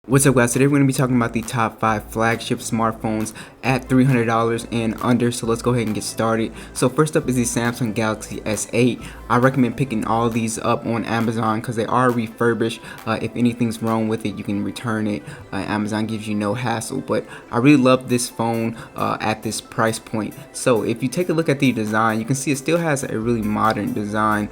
What's up, guys? Today we're going to be talking about the top 5 flagship smartphones at $300 and under, so let's go ahead and get started. So first up is the Samsung Galaxy S8. I recommend picking all these up on Amazon because they are refurbished. If anything's wrong with it, you can return it. Amazon gives you no hassle, but I really love this phone at this price point. So if you take a look at the design, you can see it still has a really modern design.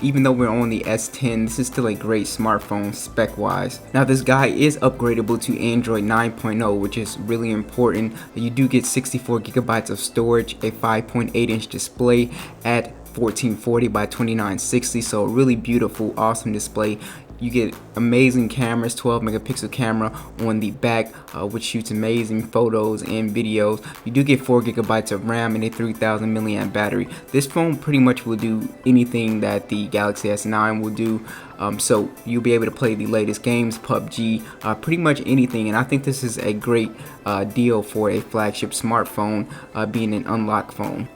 Even though we're on the S10, this is still a great smartphone spec wise. Now this guy is upgradable to Android 9.0, which is really important. You do get 64 gigabytes of storage, a 5.8 inch display at 1440 by 2960, so a really beautiful, awesome display. You get amazing cameras, 12 megapixel camera on the back, which shoots amazing photos and videos. You do get 4 gigabytes of RAM and a 3000 milliamp battery. This phone pretty much will do anything that the Galaxy S9 will do. So you'll be able to play the latest games, PUBG, pretty much anything. And I think this is a great deal for a flagship smartphone, being an unlocked phone.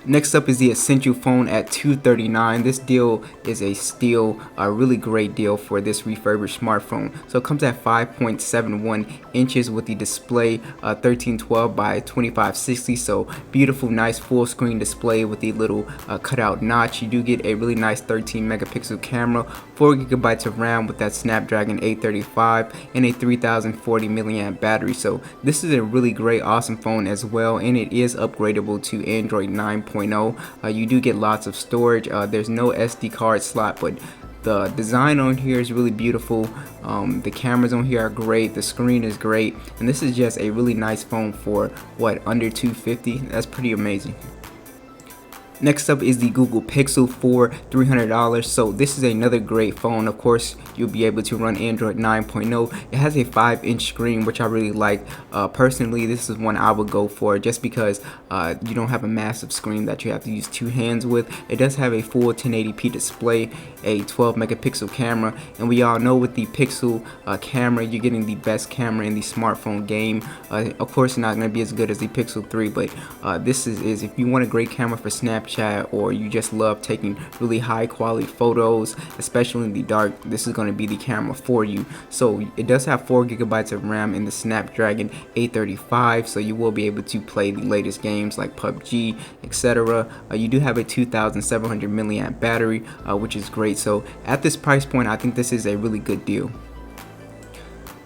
Next up is the Essential phone at $239. This deal is a steal, a really great deal for this refurbished smartphone. So it comes at 5.71 inches with the display 1312 by 2560. So beautiful, nice full screen display with the little cutout notch. You do get a really nice 13 megapixel camera, 4 gigabytes of RAM with that Snapdragon 835, and a 3040 milliamp battery. So this is a really great, awesome phone as well, and it is upgradable to Android 9.0. You do get lots of storage. There's no SD card slot, but the design on here is really beautiful. The cameras on here are great. The screen is great, and this is just a really nice phone for what, under $250. That's pretty amazing. Next up is the Google Pixel for $300. So this is another great phone. Of course, you'll be able to run Android 9.0. It has a 5-inch screen, which I really like. Personally, this is one I would go for just because you don't have a massive screen that you have to use two hands with. It does have a full 1080p display, a 12 megapixel camera, and we all know with the Pixel camera, you're getting the best camera in the smartphone game. Of course, it's not going to be as good as the Pixel 3, but this is if you want a great camera for Snapchat, or you just love taking really high quality photos, especially in the dark, this is going to be the camera for you. So it does have 4 gigabytes of RAM in the Snapdragon 835, so you will be able to play the latest games like PUBG, etc. You do have a 2700 milliamp battery, which is great. So at this price point, I think this is a really good deal.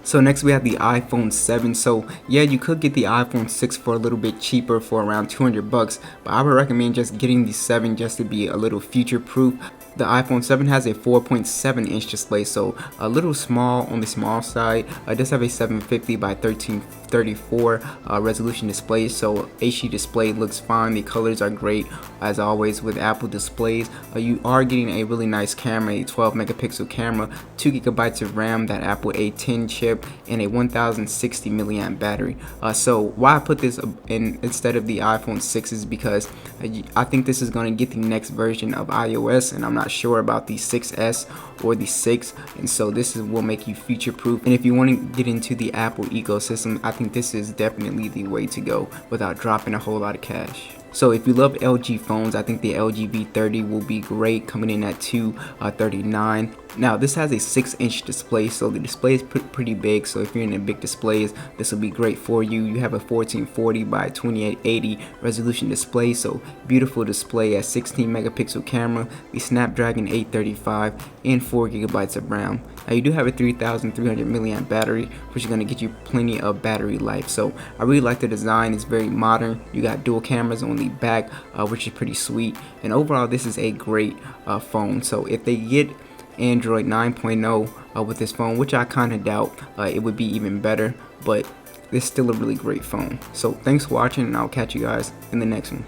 So next we have the iPhone 7. So yeah, you could get the iPhone 6 for a little bit cheaper, for around 200 bucks, but I would recommend just getting the 7 just to be a little future proof. The iPhone 7 has a 4.7 inch display, so a little small on the small side. It does have a 750 by 1334 resolution display, so HD display looks fine. The colors are great as always with Apple displays. You are getting a really nice camera, a 12 megapixel camera, 2 gigabytes of RAM, that Apple A10 chip, and a 1060 milliamp battery. So why I put this in instead of the iPhone 6 is because I think this is going to get the next version of iOS, and I'm not sure about the 6S or the 6, and so this will make you future proof. And if you want to get into the Apple ecosystem, I think this is definitely the way to go without dropping a whole lot of cash. So if you love LG phones, I think the LG V30 will be great, coming in at $239. Now this has a 6-inch display, so the display is pretty big, so if you're into big displays, this will be great for you. You have a 1440 by 2880 resolution display, so beautiful display at 16 megapixel camera, the Snapdragon 835, and 4 gigabytes of RAM. Now you do have a 3300 milliamp battery, which is going to get you plenty of battery life. So I really like the design. It's very modern. You got dual cameras on the back, which is pretty sweet, and overall this is a great phone. So if they get Android 9.0 with this phone, which I kind of doubt, it would be even better, but it's still a really great phone. So thanks for watching, and I'll catch you guys in the next one.